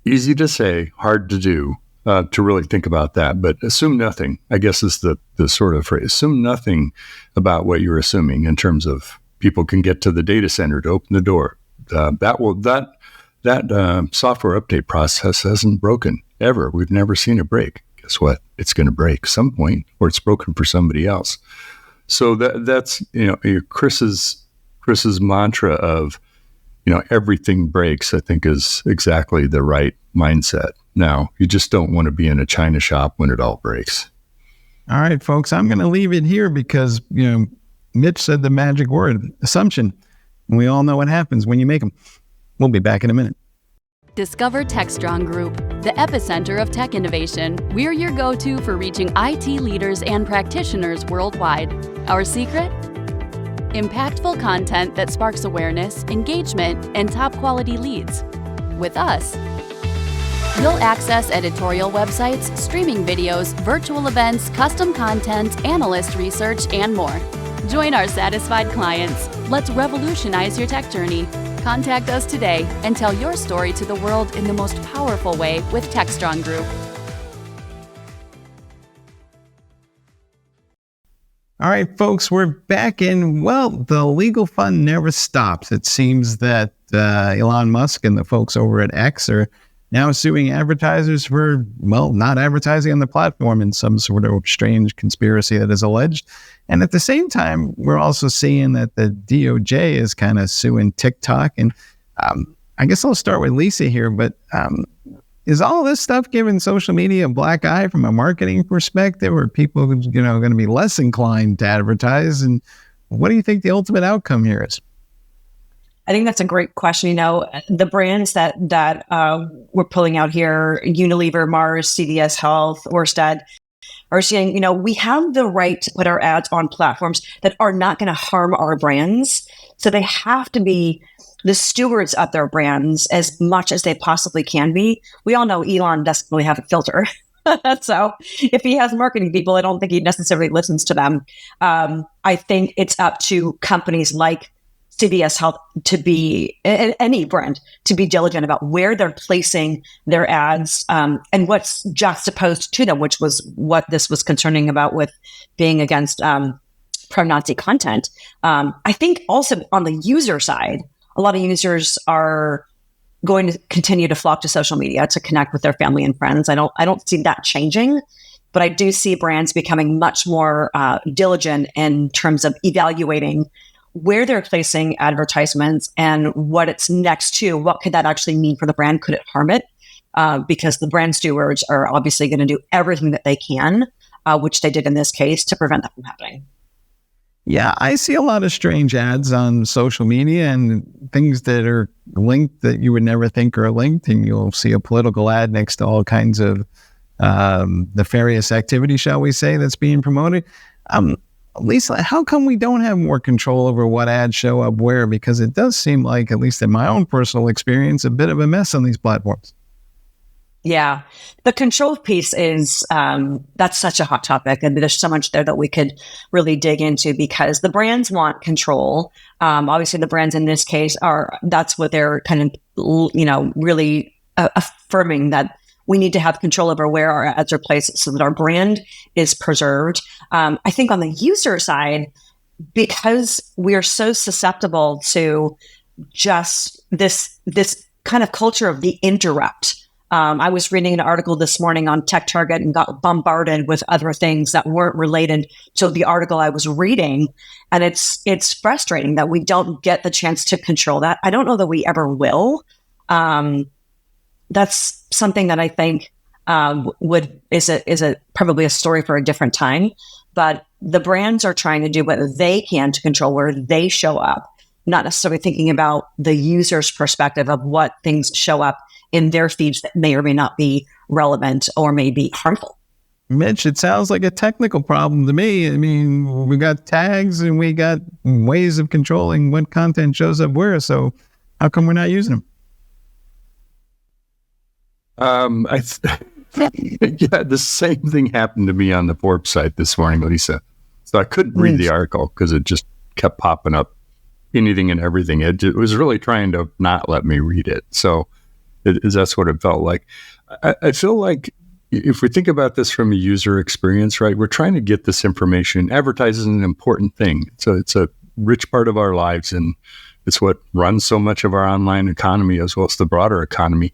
Easy to say, hard to do, to really think about that. But assume nothing, I guess is the sort of phrase. Assume nothing about what you're assuming in terms of people can get to the data center to open the door. That software update process hasn't broken ever. We've never seen it break. Guess what? It's going to break some point, or it's broken for somebody else. So that's Chris's mantra of everything breaks, I think is exactly the right mindset. Now, you just don't want to be in a china shop when it all breaks. All right, folks, I'm going to leave it here because, Mitch said the magic word, assumption. And we all know what happens when you make them. We'll be back in a minute. Discover Techstrong Group, the epicenter of tech innovation. We're your go-to for reaching IT leaders and practitioners worldwide. Our secret? Impactful content that sparks awareness, engagement, and top-quality leads. With us, you'll access editorial websites, streaming videos, virtual events, custom content, analyst research, and more. Join our satisfied clients. Let's revolutionize your tech journey. Contact us today and tell your story to the world in the most powerful way with Techstrong Group. All right, folks, we're back in. Well, the legal fun never stops. It seems that Elon Musk and the folks over at X are now suing advertisers for, not advertising on the platform in some sort of strange conspiracy that is alleged. And at the same time, we're also seeing that the DOJ is kind of suing TikTok. And I guess I'll start with Lisa here, but is all this stuff giving social media a black eye from a marketing perspective, or people, going to be less inclined to advertise? And what do you think the ultimate outcome here is? I think that's a great question. The brands that we're pulling out here, Unilever, Mars, CVS Health, Orsted, are saying, we have the right to put our ads on platforms that are not going to harm our brands. So they have to be the stewards of their brands as much as they possibly can be. We all know Elon doesn't really have a filter. So if he has marketing people, I don't think he necessarily listens to them. I think it's up to companies like CVS Health to be, any brand, to be diligent about where they're placing their ads and what's juxtaposed to them, which was what this was concerning about with being against pro-Nazi content. I think also on the user side, a lot of users are going to continue to flock to social media to connect with their family and friends. I don't see that changing, but I do see brands becoming much more diligent in terms of evaluating where they're placing advertisements and what it's next to. What could that actually mean for the brand? Could it harm it? Because the brand stewards are obviously going to do everything that they can, which they did in this case, to prevent that from happening. Yeah, I see a lot of strange ads on social media and things that are linked that you would never think are linked. And you'll see a political ad next to all kinds of nefarious activity, shall we say, that's being promoted. Lisa, how come we don't have more control over what ads show up where? Because it does seem like, at least in my own personal experience, a bit of a mess on these platforms. Yeah. The control piece is, that's such a hot topic. And there's so much there that we could really dig into because the brands want control. Obviously the brands in this case that's what they're kind of, really affirming that we need to have control over where our ads are placed so that our brand is preserved. I think on the user side, because we're so susceptible to just this kind of culture of the interrupt. I was reading an article this morning on TechTarget and got bombarded with other things that weren't related to the article I was reading. And it's frustrating that we don't get the chance to control that. I don't know that we ever will. That's something that I think is probably a story for a different time. But the brands are trying to do what they can to control where they show up, not necessarily thinking about the user's perspective of what things show up in their feeds that may or may not be relevant or may be harmful. Mitch, it sounds like a technical problem to me. I mean, we got tags and we got ways of controlling what content shows up where. So how come we're not using them? Yeah, the same thing happened to me on the Forbes site this morning, Lisa. So I couldn't read the article because it just kept popping up anything and everything. It was really trying to not let me read it. So that's what it felt like. I feel like if we think about this from a user experience, right, we're trying to get this information. Advertising is an important thing. So it's a rich part of our lives, and it's what runs so much of our online economy as well as the broader economy.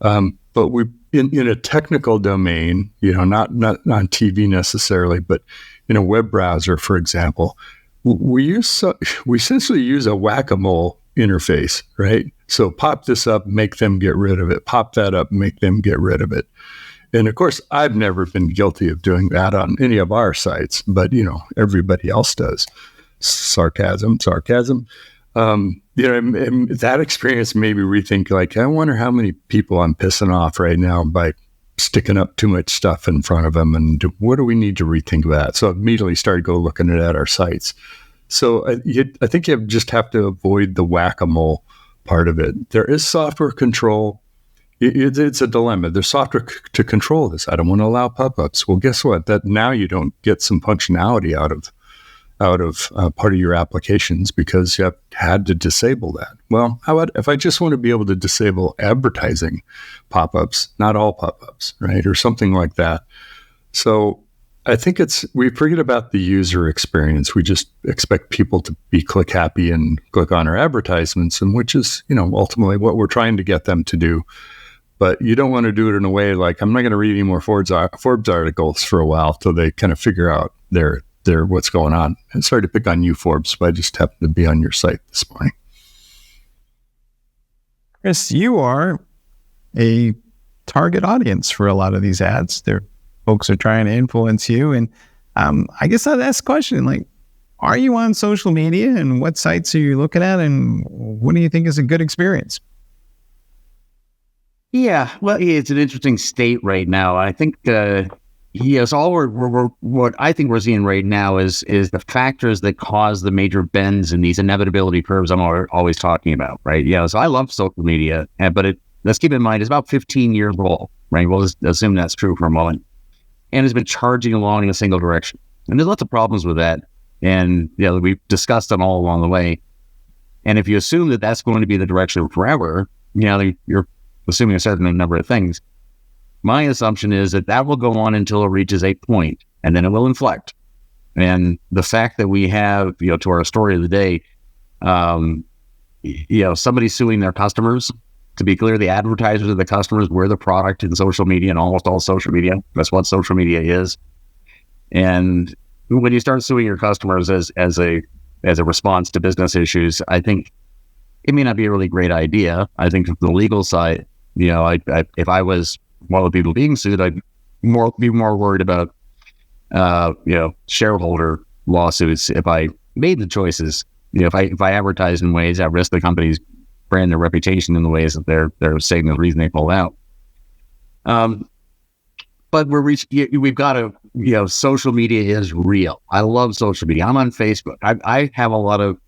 But we, in a technical domain, not on TV necessarily, but in a web browser, for example, we essentially use a whack-a-mole interface, right? So pop this up, make them get rid of it. Pop that up, make them get rid of it. And of course, I've never been guilty of doing that on any of our sites, but everybody else does. Sarcasm. That experience made me rethink, like, I wonder how many people I'm pissing off right now by sticking up too much stuff in front of them, and what do we need to rethink that? So I immediately started looking at our sites. So I think you just have to avoid the whack-a-mole part of it. There is software control. It's a dilemma. There's software to control this. I don't want to allow pop-ups. Well, guess what? That now you don't get some functionality out of part of your applications because you have had to disable that. Well, how about if I just want to be able to disable advertising pop-ups, not all pop-ups, right? Or something like that. So I think we forget about the user experience. We just expect people to be click happy and click on our advertisements, and which is, ultimately what we're trying to get them to do. But you don't want to do it in a way like, I'm not going to read any more Forbes articles for a while till they kind of figure out their what's going on. And sorry to pick on you, Forbes, but I just happened to be on your site this morning. Chris, you are a target audience for a lot of these ads. Folks are trying to influence you. And I guess I'd ask a question, like, are you on social media, and what sites are you looking at, and what do you think is a good experience? Yeah, well, it's an interesting state right now. I think, so what I think we're seeing right now is the factors that cause the major bends in these inevitability curves I'm always talking about, right? Yeah, so I love social media, but let's keep in mind it's about 15 years old, right? We'll just assume that's true for a moment. And it's been charging along in a single direction. And there's lots of problems with that. And we've discussed them all along the way. And if you assume that that's going to be the direction forever, you're assuming a certain number of things. My assumption is that will go on until it reaches a point, and then it will inflect. And the fact that we have, to our story of the day, somebody suing their customers. To be clear, the advertisers of the customers were the product in social media, and almost all social media. That's what social media is. And when you start suing your customers as a response to business issues, I think it may not be a really great idea. I think from the legal side, if I was one of the people being sued, I'd be more worried about shareholder lawsuits if I made the choices. If I advertise in ways that risk the company's brand or reputation in the ways that they're saying the reason they pulled out. But we've got to, social media is real. I love social media. I'm on Facebook. I have a lot of,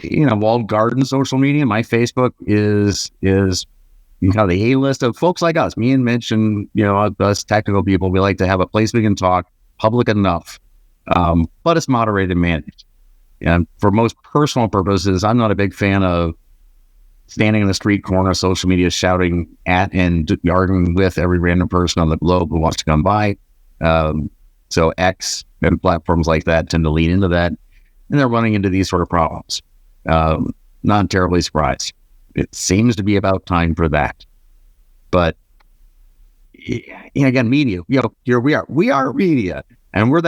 walled garden social media. My Facebook is the A-list of folks like us, me and Mitch and, us technical people, we like to have a place we can talk public enough, but it's moderated and managed. And for most personal purposes, I'm not a big fan of standing in the street corner of social media, shouting at and arguing with every random person on the globe who wants to come by. So X and platforms like that tend to lean into that, and they're running into these sort of problems. Not terribly surprised. It seems to be about time for that. But again, media, here we are media, and we're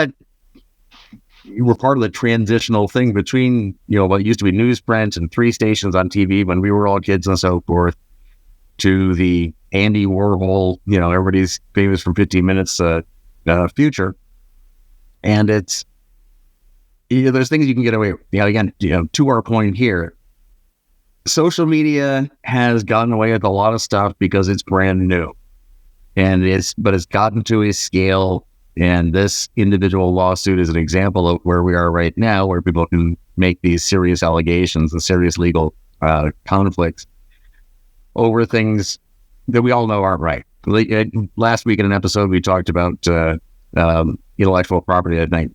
part of the transitional thing between, what used to be newsprint and 3 stations on TV when we were all kids and so forth, to the Andy Warhol, everybody's famous from 15 Minutes future. And it's, there's things you can get away with. Again, to our point here, social media has gotten away with a lot of stuff because it's brand new, but it's gotten to a scale. And this individual lawsuit is an example of where we are right now, where people can make these serious allegations and serious legal conflicts over things that we all know aren't right. Last week in an episode, we talked about intellectual property, I think.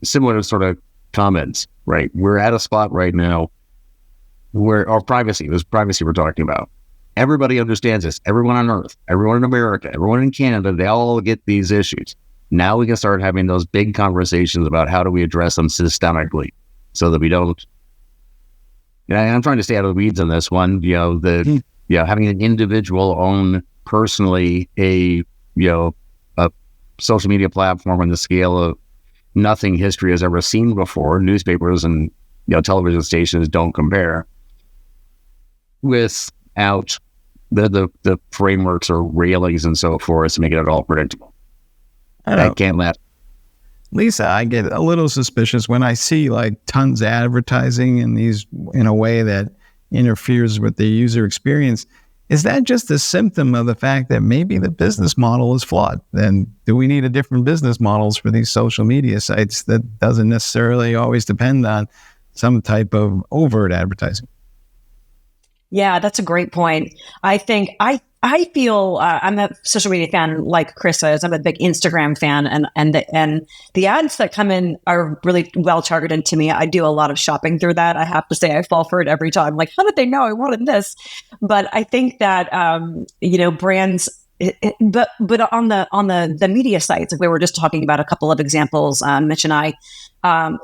Similar sort of comments, right? We're at a spot right now where our privacy, it was privacy we're talking about. Everybody understands this. Everyone on Earth, everyone in America, everyone in Canada, they all get these issues. Now we can start having those big conversations about how do we address them systemically so that we don't. I'm trying to stay out of the weeds on this one. Having an individual own personally a social media platform on the scale of nothing history has ever seen before. Newspapers and television stations don't compare. Without the frameworks or railings and so forth to make it all predictable. That can't last. Lisa, I get a little suspicious when I see like tons of advertising in a way that interferes with the user experience. Is that just a symptom of the fact that maybe the business model is flawed? Then do we need a different business models for these social media sites that doesn't necessarily always depend on some type of overt advertising? Yeah, that's a great point. I think I feel I'm a social media fan like Chris is. I'm a big Instagram fan, and the ads that come in are really well targeted to me. I do a lot of shopping through that. I have to say, I fall for it every time. Like, how did they know I wanted this? But I think that brands. But on the media sites, we were just talking about a couple of examples, Mitch and I,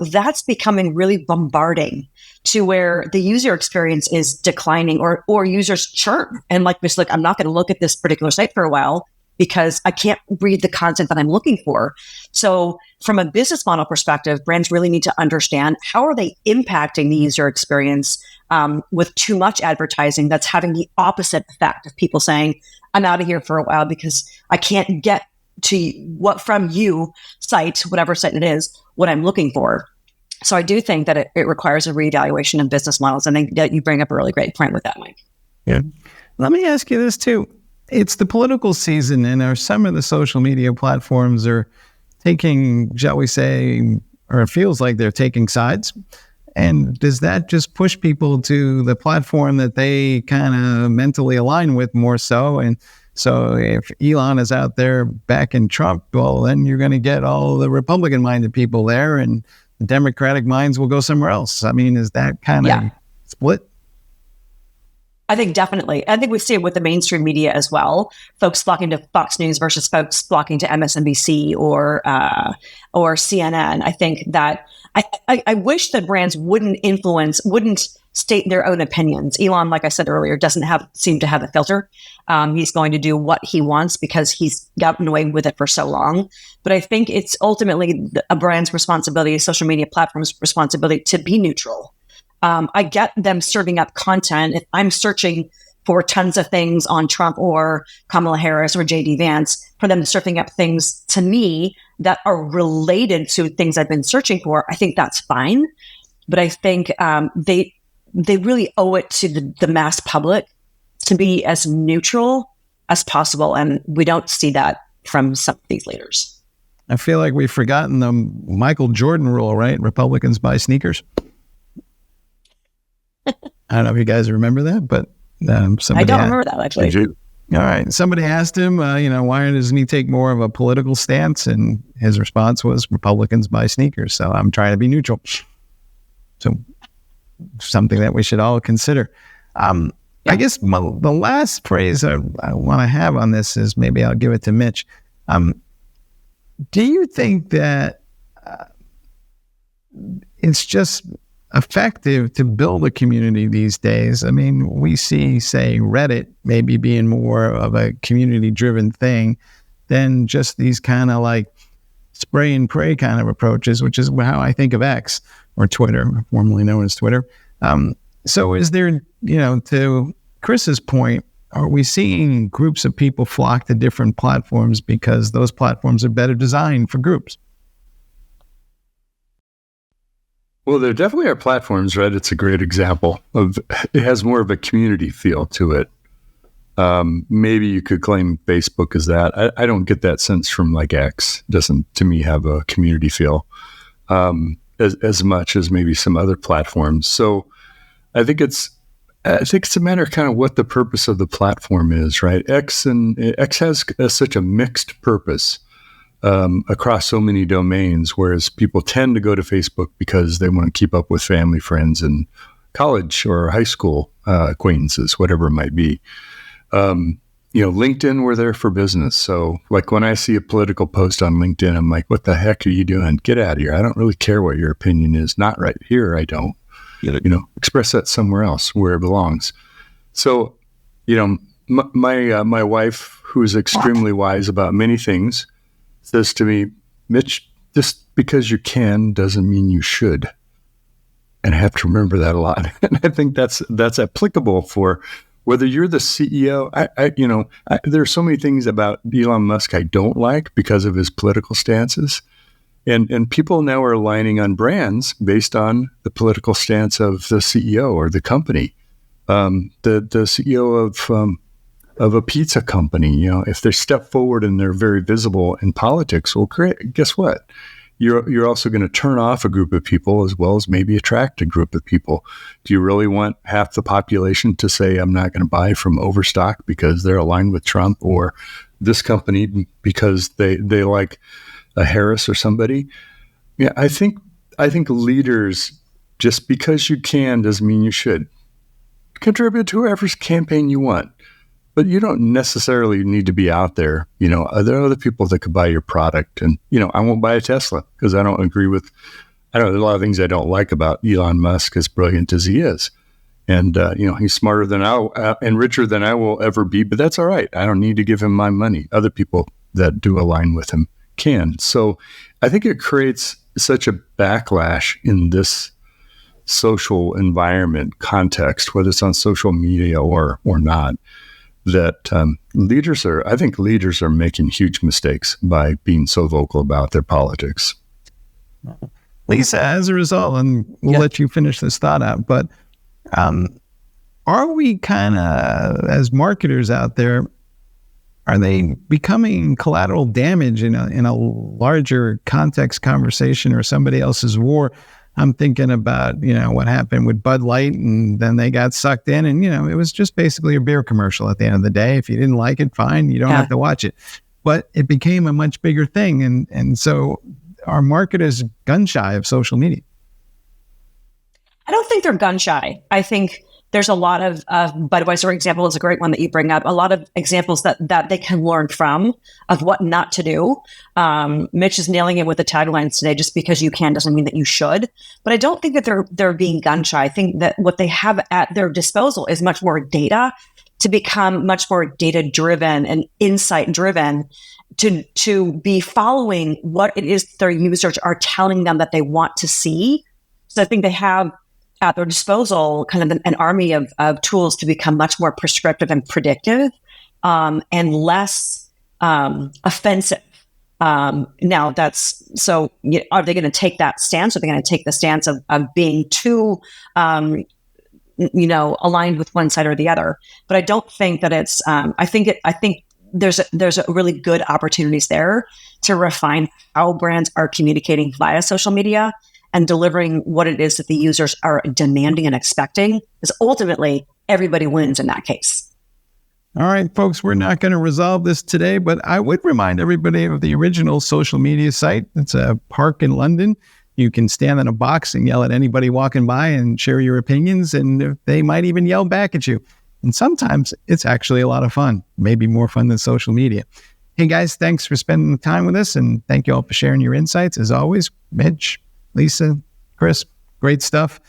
that's becoming really bombarding to where the user experience is declining or users churn. And like Mitch, I'm not going to look at this particular site for a while because I can't read the content that I'm looking for. So from a business model perspective, brands really need to understand how are they impacting the user experience with too much advertising that's having the opposite effect of people saying, I'm out of here for a while because I can't get to what from you site, whatever site it is, what I'm looking for. So I do think that it requires a reevaluation of business models. And I think that you bring up a really great point with that, Mike. Yeah. Let me ask you this too. It's the political season, and some of the social media platforms are taking, shall we say, or it feels like they're taking sides. And does that just push people to the platform that they kind of mentally align with more so? And so if Elon is out there backing Trump, well, then you're going to get all the Republican-minded people there, and the Democratic minds will go somewhere else. I mean, is that kind of split? I think definitely. I think we see it with the mainstream media as well. Folks flocking to Fox News versus folks flocking to MSNBC or CNN. I think that I wish that brands wouldn't state their own opinions. Elon, like I said earlier, doesn't seem to have a filter. He's going to do what he wants because he's gotten away with it for so long. But I think it's ultimately a brand's responsibility, social media platform's responsibility to be neutral. I get them serving up content. If I'm searching for tons of things on Trump or Kamala Harris or JD Vance, for them serving up things to me that are related to things I've been searching for, I think that's fine. But I think they really owe it to the mass public to be as neutral as possible. And we don't see that from some of these leaders. I feel like we've forgotten the Michael Jordan rule, right? Republicans buy sneakers. I don't know if you guys remember that, but I don't remember that, actually. All right. Somebody asked him, why doesn't he take more of a political stance? And his response was, Republicans buy sneakers, so I'm trying to be neutral. So something that we should all consider. I guess the last phrase I want to have on this is, maybe I'll give it to Mitch. Do you think that it's just effective to build a community these days? I mean, we see, say, Reddit maybe being more of a community-driven thing than just these kind of like spray and pray kind of approaches, which is how I think of X, or Twitter, formerly known as Twitter. So is there, to Chris's point, are we seeing groups of people flock to different platforms because those platforms are better designed for groups? Well, there definitely are platforms, right? It's a great example of, it has more of a community feel to it. Maybe you could claim Facebook is that. I don't get that sense from like X. It doesn't, to me, have a community feel as much as maybe some other platforms. So I think it's a matter of kind of what the purpose of the platform is, right? X has such a mixed purpose across so many domains, whereas people tend to go to Facebook because they want to keep up with family, friends, and college or high school acquaintances, whatever it might be. LinkedIn, we're there for business. So like when I see a political post on LinkedIn, I'm like, what the heck are you doing? Get out of here. I don't really care what your opinion is. Not right here. I don't. Express that somewhere else where it belongs. So, my wife, who is extremely wise about many things, says to me, Mitch, just because you can doesn't mean you should. And I have to remember that a lot. And I think that's applicable for whether you're the CEO. There are so many things about Elon Musk I don't like because of his political stances. And people now are aligning on brands based on the political stance of the CEO or the company. The CEO of a pizza company, if they step forward and they're very visible in politics, well, great. Guess what? You're also going to turn off a group of people as well as maybe attract a group of people. Do you really want half the population to say, I'm not going to buy from Overstock because they're aligned with Trump, or this company because they like a Harris or somebody? Yeah, I think leaders, just because you can doesn't mean you should. Contribute to whoever's campaign you want, but you don't necessarily need to be out there. There are other people that could buy your product, and I won't buy a Tesla because I don't agree with. There's a lot of things I don't like about Elon Musk, as brilliant as he is, and he's smarter than I and richer than I will ever be. But that's all right. I don't need to give him my money. Other people that do align with him can. So I think it creates such a backlash in this social environment context, whether it's on social media or not, that leaders are making huge mistakes by being so vocal about their politics. Lisa, as a result, and we'll let you finish this thought out, but are we kind of, as marketers out there, are they becoming collateral damage in a larger context conversation or somebody else's war? I'm thinking about, what happened with Bud Light, and then they got sucked in, and, it was just basically a beer commercial at the end of the day. If you didn't like it, fine, you don't have to watch it. But it became a much bigger thing. And so our marketers gun shy of social media. I don't think they're gun shy. I think there's a lot of Budweiser example is a great one that you bring up. A lot of examples that they can learn from of what not to do. Mitch is nailing it with the taglines today. Just because you can doesn't mean that you should. But I don't think that they're being gun shy. I think that what they have at their disposal is much more data to become much more data driven and insight driven to be following what it is their users are telling them that they want to see. So I think they have at their disposal kind of an army of tools to become much more prescriptive and predictive and less offensive. Now that's, so are they going to take that stance? Are they going to take the stance of being too, aligned with one side or the other? But I don't think that it's, I think there's a really good opportunities there to refine how brands are communicating via social media and delivering what it is that the users are demanding and expecting. Because ultimately, everybody wins in that case. All right, folks, we're not going to resolve this today, but I would remind everybody of the original social media site. It's a park in London. You can stand in a box and yell at anybody walking by and share your opinions, and they might even yell back at you. And sometimes it's actually a lot of fun, maybe more fun than social media. Hey, guys, thanks for spending the time with us, and thank you all for sharing your insights. As always, Mitch, Lisa, Chris, great stuff.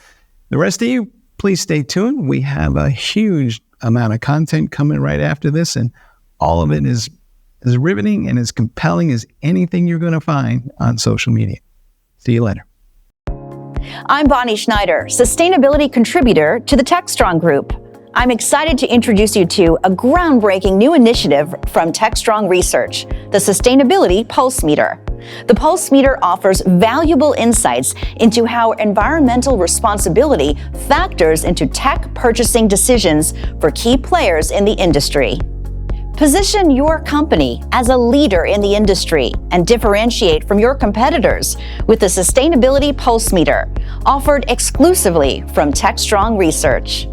The rest of you, please stay tuned. We have a huge amount of content coming right after this, and all of it is as riveting and as compelling as anything you're going to find on social media. See you later. I'm Bonnie Schneider, sustainability contributor to the Techstrong Group. I'm excited to introduce you to a groundbreaking new initiative from Techstrong Research, the Sustainability Pulse Meter. The Pulse Meter offers valuable insights into how environmental responsibility factors into tech purchasing decisions for key players in the industry. Position your company as a leader in the industry and differentiate from your competitors with the Sustainability Pulse Meter, offered exclusively from Techstrong Research.